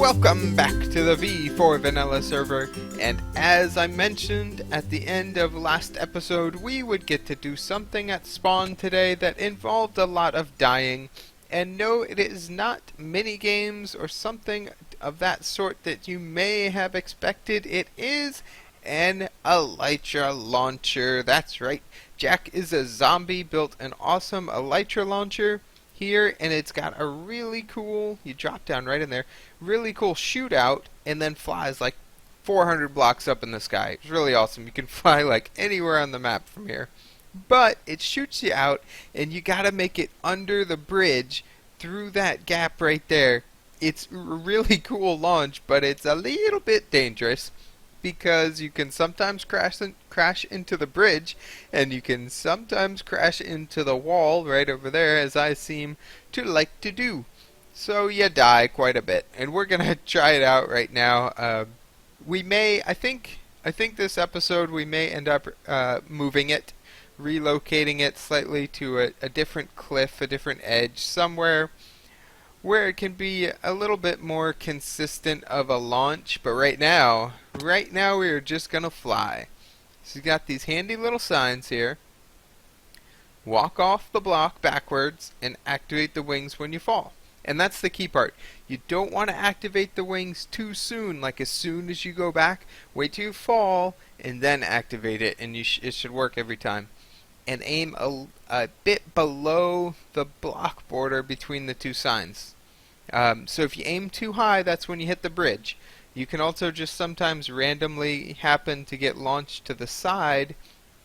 Welcome back to the V4 Vanilla server, and as I mentioned at the end of last episode, we would get to do something at spawn today that involved a lot of dying. And no, it is not mini-games or something of that sort that you may have expected. It is an Elytra launcher. That's right, Jack is a zombie, built an awesome Elytra launcher here, and it's got a really cool, you drop down right in there, really cool shootout, and then flies like 400 blocks up in the sky. It's really awesome. You can fly like anywhere on the map from here. But it shoots you out, and you gotta make it under the bridge through that gap right there. It's a really cool launch, but it's a little bit dangerous because you can sometimes crash into the bridge, and you can sometimes crash into the wall right over there, as I seem to like to do. So you die quite a bit, and we're gonna try it out right now. We may, I think this episode we may end up moving it, relocating it slightly to a different cliff, a different edge, somewhere where it can be a little bit more consistent of a launch. But right now we are just gonna fly. So you got these handy little signs here. Walk off the block backwards and activate the wings when you fall. And that's the key part. You don't want to activate the wings too soon, like as soon as you go back. Wait till you fall and then activate it, and it should work every time. And aim a bit below the block border between the two signs. So if you aim too high, that's when you hit the bridge. You can also just sometimes randomly happen to get launched to the side,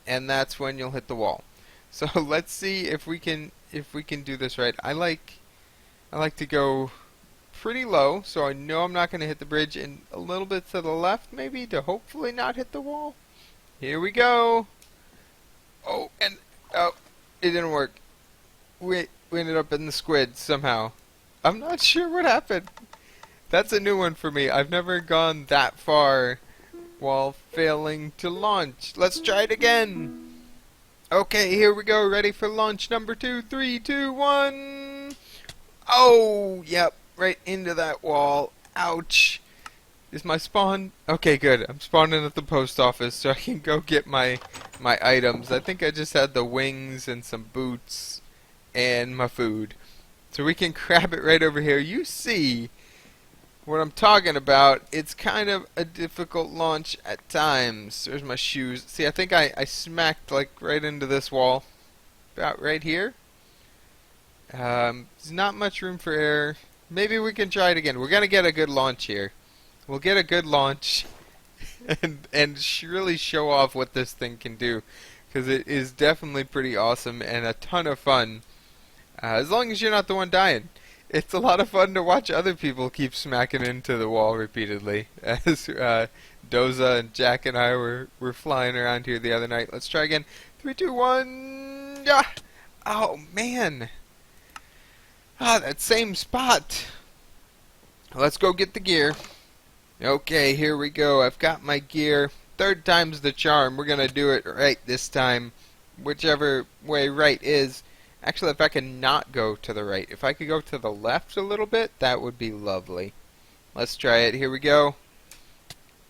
and that's when you'll hit the wall. So let's see if we can do this right. I like to go pretty low, so I know I'm not going to hit the bridge, and a little bit to the left maybe to hopefully not hit the wall. Here we go. Oh, it didn't work. We ended up in the squid somehow. I'm not sure what happened. That's a new one for me. I've never gone that far while failing to launch. Let's try it again. Okay, here we go. Ready for launch number 2. 3, 2, 1. Oh, yep. Right into that wall. Ouch. Is my spawn? Okay, good. I'm spawning at the post office so I can go get my items. I think I just had the wings and some boots and my food. So we can grab it right over here. You see what I'm talking about. It's kind of a difficult launch at times. There's my shoes. See, I think I smacked like right into this wall. About right here. There's not much room for error. Maybe we can try it again. We're going to get a good launch here. We'll get a good launch and really show off what this thing can do, because it is definitely pretty awesome and a ton of fun. As long as you're not the one dying. It's a lot of fun to watch other people keep smacking into the wall repeatedly. As Doza and Jack and I were flying around here the other night. Let's try again. 3, 2, 1. Yeah. Oh, man. That same spot. Let's go get the gear. Okay, here we go. I've got my gear. 3rd time's the charm. We're going to do it right this time. Whichever way right is. Actually, if I can not go to the right. If I could go to the left a little bit, that would be lovely. Let's try it. Here we go.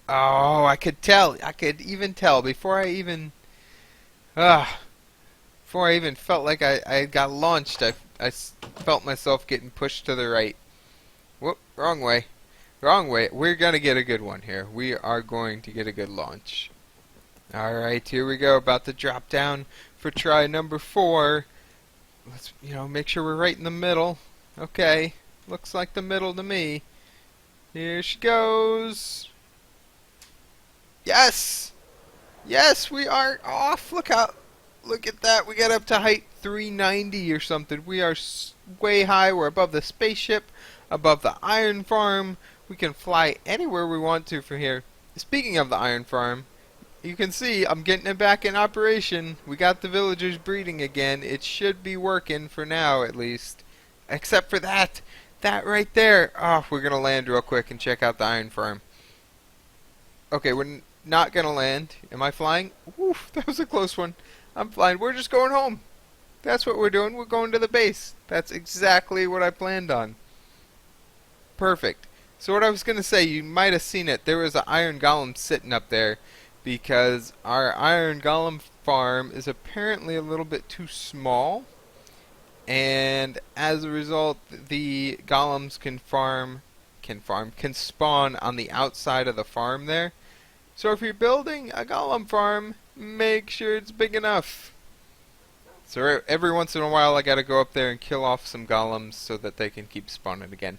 Oh, I could tell. I could even tell before I even felt like I got launched. I felt myself getting pushed to the right. Whoop, wrong way. Wrong way. We're going to get a good one here. We are going to get a good launch. Alright, here we go. About to drop down for try number 4. Let's, make sure we're right in the middle. Okay. Looks like the middle to me. Here she goes. Yes! Yes, we are off. Look at that. We got up to height 390 or something. We are way high. We're above the spaceship, above the iron farm. We can fly anywhere we want to from here. Speaking of the iron farm, you can see I'm getting it back in operation. We got the villagers breeding again. It should be working for now, at least. Except for that right there. Oh, we're going to land real quick and check out the iron farm. Okay, we're not going to land. Am I flying? Oof, that was a close one. I'm flying. We're just going home. That's what we're doing. We're going to the base. That's exactly what I planned on. Perfect. So what I was going to say, you might have seen it. There was an iron golem sitting up there because our iron golem farm is apparently a little bit too small, and as a result, the golems can spawn on the outside of the farm there. So if you're building a golem farm, make sure it's big enough. So every once in a while, I gotta go up there and kill off some golems so that they can keep spawning again.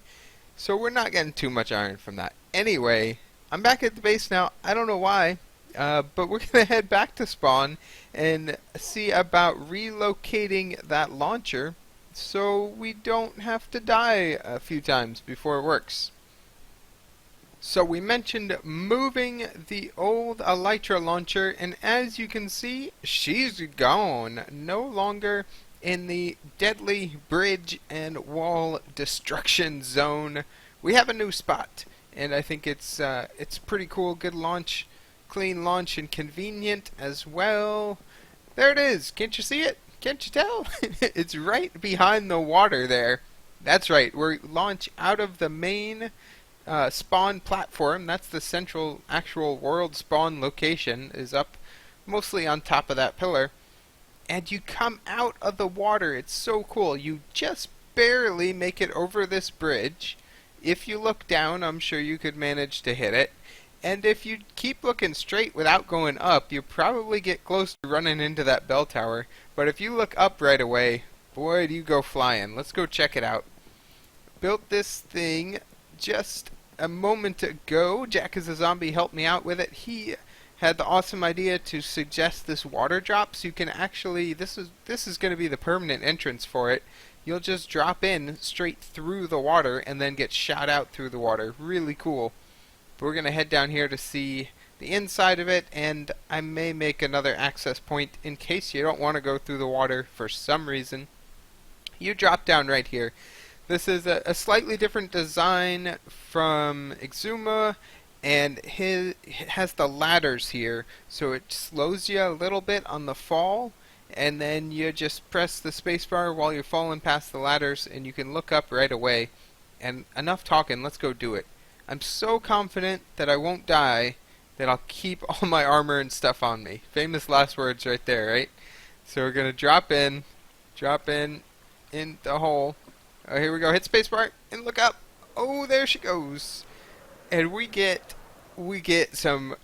So we're not getting too much iron from that. Anyway, I'm back at the base now. I don't know why, but we're gonna head back to spawn and see about relocating that launcher so we don't have to die a few times before it works. So we mentioned moving the old Elytra launcher, and as you can see, she's gone. No longer in the deadly bridge and wall destruction zone. We have a new spot, and I think it's pretty cool. Good launch, clean launch, and convenient as well. There it is. Can't you see it? Can't you tell? It's right behind the water there. That's right. We launch out of the main spawn platform. That's the central actual world spawn location, is up mostly on top of that pillar. And you come out of the water. It's so cool. You just barely make it over this bridge. If you look down, I'm sure you could manage to hit it. And if you keep looking straight without going up, you probably get close to running into that bell tower. But if you look up right away, boy, do you go flying. Let's go check it out. Built this thing just a moment ago. Jack is a Zombie helped me out with it. He had the awesome idea to suggest this water drop, so you can actually, this is going to be the permanent entrance for it. You'll just drop in straight through the water and then get shot out through the water. Really cool. But we're going to head down here to see the inside of it, and I may make another access point in case you don't want to go through the water for some reason. You drop down right here. This is a slightly different design from Exuma, and it has the ladders here, so it slows you a little bit on the fall, and then you just press the spacebar while you're falling past the ladders, and you can look up right away. And enough talking, let's go do it. I'm so confident that I won't die that I'll keep all my armor and stuff on me. Famous last words right there, right? So we're going to drop in the hole. Oh, here we go. Hit spacebar and look up. Oh, there she goes. And we get some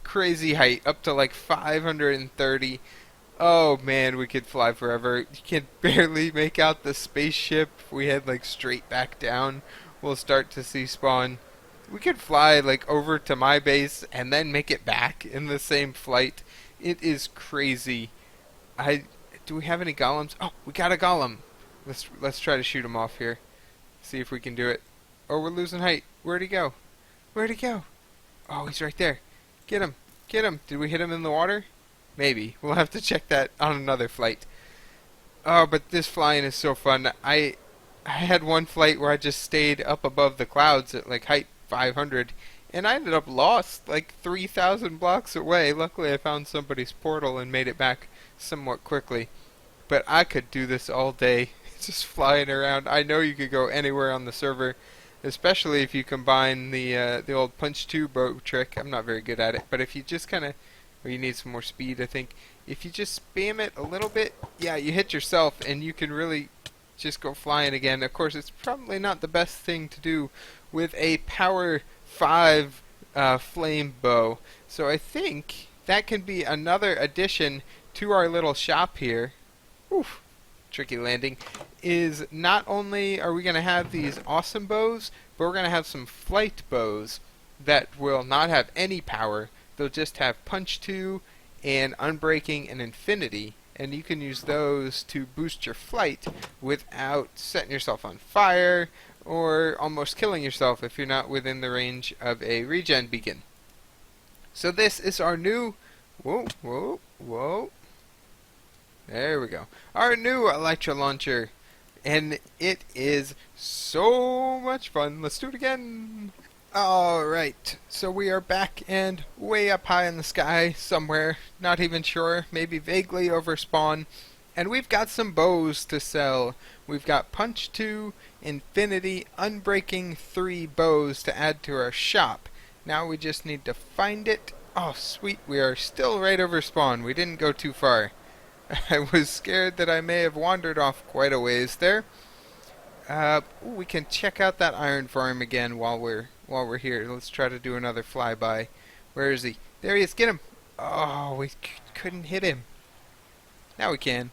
crazy height, up to like 530. Oh man, we could fly forever. You can barely make out the spaceship. If we head like straight back down, we'll start to see spawn. We could fly like over to my base and then make it back in the same flight. It is crazy. Do we have any golems? Oh, we got a golem. Let's try to shoot him off here. See if we can do it. Oh, we're losing height. Where'd he go? Where'd he go? Oh, he's right there. Get him. Get him. Did we hit him in the water? Maybe. We'll have to check that on another flight. Oh, but this flying is so fun. I had one flight where I just stayed up above the clouds at like height 500, and I ended up lost like 3,000 blocks away. Luckily, I found somebody's portal and made it back somewhat quickly. But I could do this all day, just flying around. I know you could go anywhere on the server, especially if you combine the old punch 2 bow trick. I'm not very good at it, but if you just kind of, well, you need some more speed, I think. If you just spam it a little bit, yeah, you hit yourself, and you can really just go flying again. Of course, it's probably not the best thing to do with a power 5 flame bow. So I think that can be another addition to our little shop here. Oof, tricky landing. Is not only are we going to have these awesome bows, but we're going to have some flight bows that will not have any power. They'll just have punch 2 and unbreaking and infinity, and you can use those to boost your flight without setting yourself on fire or almost killing yourself if you're not within the range of a regen beacon. So this is our new, whoa, there we go, our new Elytra launcher, and it is so much fun. Let's do it again. Alright, so we are back and way up high in the sky somewhere, not even sure, maybe vaguely over spawn, And we've got some bows to sell. We've got Punch 2, Infinity, Unbreaking 3 bows to add to our shop. Now we just need to find it. Oh, sweet, we are still right over spawn. We didn't go too far. I was scared that I may have wandered off quite a ways there. We can check out that iron farm again while we're here. Let's try to do another flyby. Where is he? There he is. Get him. Oh, we couldn't hit him. Now we can.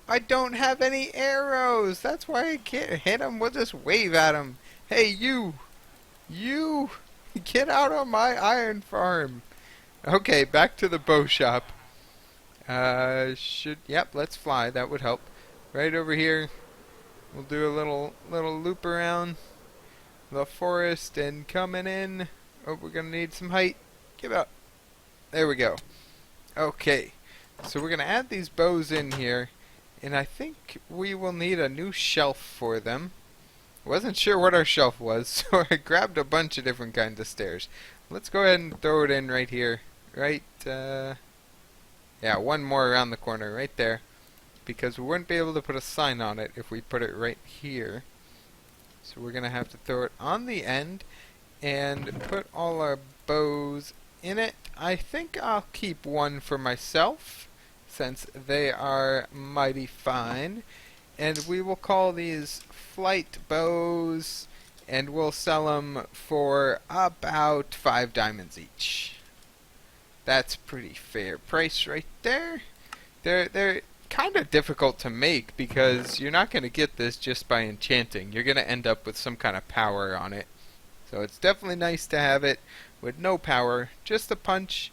I don't have any arrows. That's why I can't hit him. We'll just wave at him. Hey, you! You! Get out of my iron farm. Okay, back to the bow shop. Yep, let's fly. That would help. Right over here. We'll do a little loop around the forest and coming in. Oh, we're gonna need some height. Give up. There we go. Okay. So we're gonna add these bows in here, and I think we will need a new shelf for them. Wasn't sure what our shelf was, so I grabbed a bunch of different kinds of stairs. Let's go ahead and throw it in right here. Right, yeah, one more around the corner, right there. Because we wouldn't be able to put a sign on it if we put it right here. So we're going to have to throw it on the end and put all our bows in it. I think I'll keep one for myself, since they are mighty fine. And we will call these flight bows, and we'll sell them for about 5 diamonds each. That's pretty fair price right there. They're kind of difficult to make because you're not going to get this just by enchanting. You're going to end up with some kind of power on it. So it's definitely nice to have it with no power, just a Punch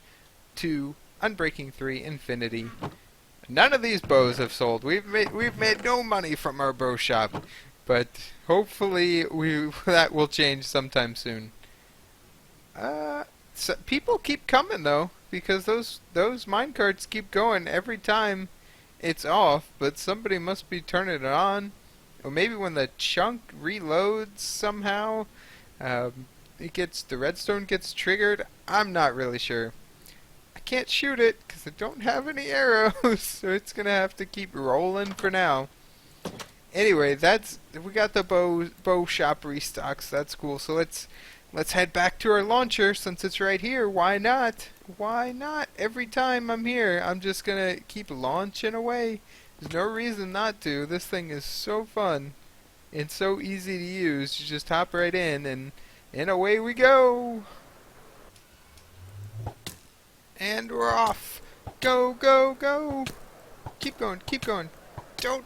2, Unbreaking 3, Infinity. None of these bows have sold. We've made no money from our bow shop, but hopefully that will change sometime soon. So people keep coming though, because those minecarts keep going every time it's off, but somebody must be turning it on. Or maybe when the chunk reloads somehow, the redstone gets triggered. I'm not really sure. I can't shoot it because I don't have any arrows, so it's gonna have to keep rolling for now. Anyway, we got the bow shop restocks. That's cool. So let's head back to our launcher since it's right here. Why not? Why not? Every time I'm here, I'm just gonna keep launching away. There's no reason not to. This thing is so fun and so easy to use. You just hop right in and away we go. And we're off. Go, go, go. Keep going, keep going. Don't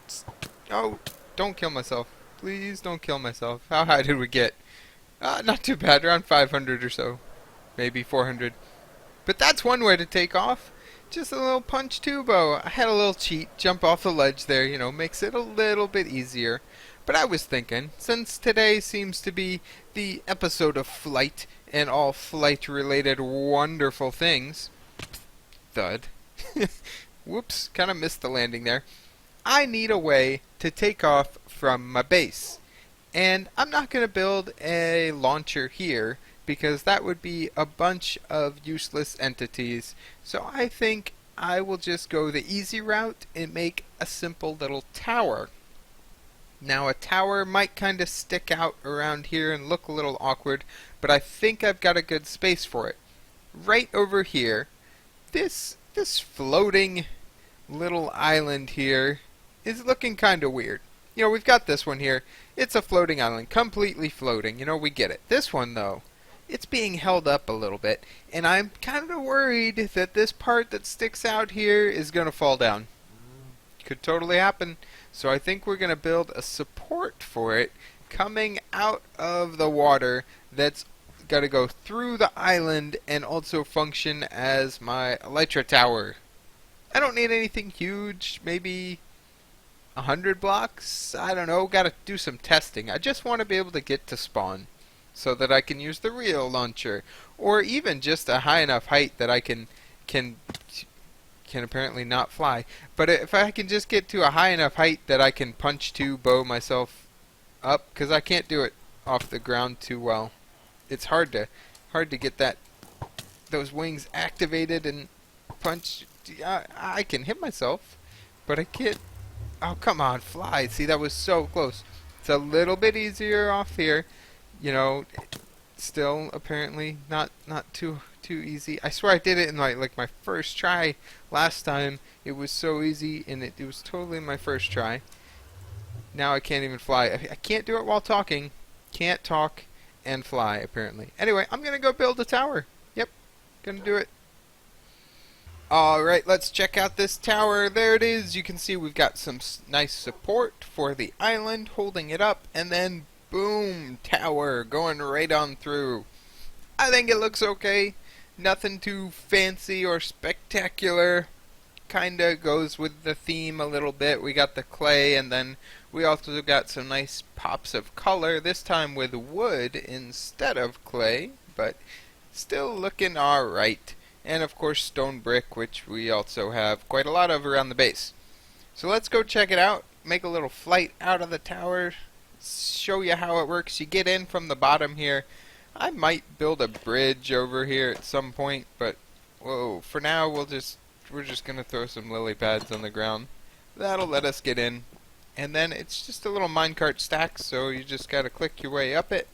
kill myself. Please don't kill myself. How high did we get? Not too bad, around 500 or so. Maybe 400. But that's one way to take off. Just a little Punch 2 bow. I had a little cheat, jump off the ledge there, makes it a little bit easier. But I was thinking, since today seems to be the episode of flight and all flight-related wonderful things. Thud. Whoops, kind of missed the landing there. I need a way to take off from my base. And I'm not going to build a launcher here, because that would be a bunch of useless entities. So I think I will just go the easy route and make a simple little tower. Now a tower might kind of stick out around here and look a little awkward, but I think I've got a good space for it. Right over here, this floating little island here is looking kind of weird. We've got this one here. It's a floating island, completely floating. We get it. This one, though, it's being held up a little bit, and I'm kind of worried that this part that sticks out here is going to fall down. Could totally happen. So I think we're going to build a support for it coming out of the water that's got to go through the island and also function as my Elytra tower. I don't need anything huge, maybe 100 blocks? I don't know, gotta do some testing. I just want to be able to get to spawn so that I can use the real launcher, or even just a high enough height that I can apparently not fly. But if I can just get to a high enough height that I can Punch 2 bow myself up, because I can't do it off the ground too well. It's hard to get those wings activated and punch. I can hit myself, But I can't. Oh, come on, fly. See, that was so close. It's a little bit easier off here. You know, still apparently not too easy. I swear I did it in my first try last time. It was so easy, and it was totally my first try. Now I can't even fly. I can't do it while talking. Can't talk and fly, apparently. Anyway, I'm gonna go build a tower. Yep, gonna do it. Alright, let's check out this tower. There it is. You can see we've got some nice support for the island holding it up, and then boom, tower going right on through. I think it looks okay. Nothing too fancy or spectacular. Kinda goes with the theme a little bit. We got the clay, and then we also got some nice pops of color, this time with wood instead of clay, but still looking alright. And of course stone brick, which we also have quite a lot of around the base. So let's go check it out, make a little flight out of the tower, show you how it works. You get in from the bottom here. I might build a bridge over here at some point, but whoa, for now we're just gonna throw some lily pads on the ground. That'll let us get in. And then it's just a little minecart stack, so you just gotta click your way up it.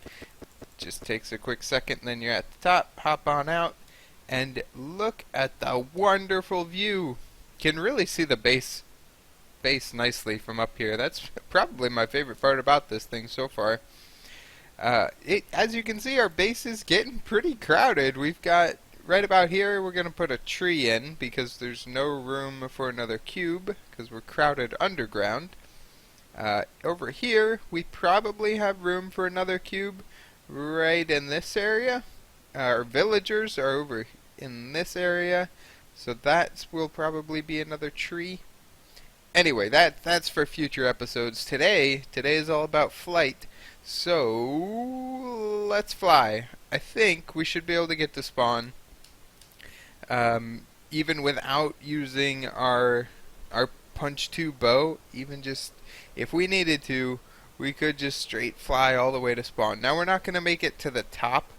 Just takes a quick second, and then you're at the top, hop on out. And look at the wonderful view. Can really see the base nicely from up here. That's probably my favorite part about this thing so far. As you can see, our base is getting pretty crowded. We've got, right about here, we're going to put a tree in because there's no room for another cube because we're crowded underground. Over here, we probably have room for another cube right in this area. Our villagers are over in this area, so that will probably be another tree. Anyway, that's for future episodes. Today is all about flight, so let's fly. I think we should be able to get to spawn, even without using our punch 2 bow. Even just if we needed to, we could just straight fly all the way to spawn. Now we're not going to make it to the top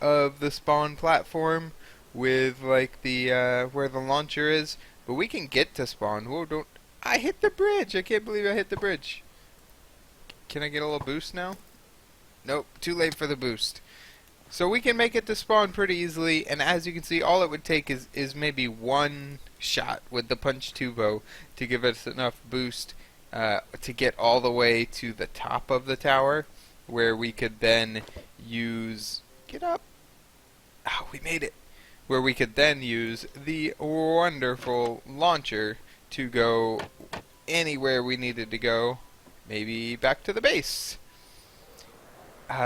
of the spawn platform with like the where the launcher is, but we can get to spawn. Whoa, don't I hit the bridge? I can't believe I hit the bridge. Can I get a little boost now? Nope, too late for the boost. So we can make it to spawn pretty easily, and as you can see, all it would take is maybe one shot with the punch 2 bow to give us enough boost to get all the way to the top of the tower, where we could then use... Get up! Oh, we made it! Where we could then use the wonderful launcher to go anywhere we needed to go. Maybe back to the base.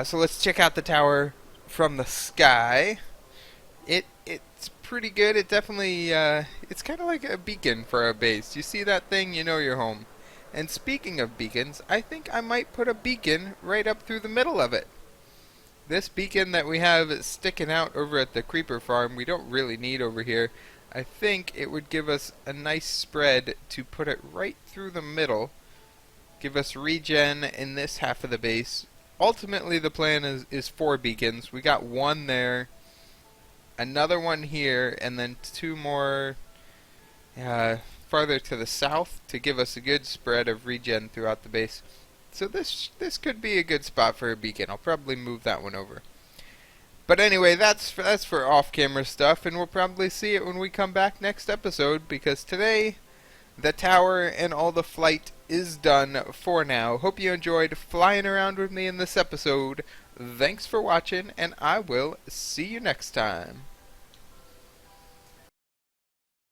So let's check out the tower from the sky. It's pretty good. It definitely it's kind of like a beacon for our base. You see that thing, you know you're home. And speaking of beacons, I think I might put a beacon right up through the middle of it. This beacon that we have sticking out over at the creeper farm, we don't really need over here. I think it would give us a nice spread to put it right through the middle. Give us regen in this half of the base. Ultimately the plan is 4 beacons. We got one there, another one here, and then 2 more farther to the south to give us a good spread of regen throughout the base. So this could be a good spot for a beacon. I'll probably move that one over. But anyway, that's for off-camera stuff, and we'll probably see it when we come back next episode, because today the tower and all the flight is done for now. Hope you enjoyed flying around with me in this episode. Thanks for watching, and I will see you next time.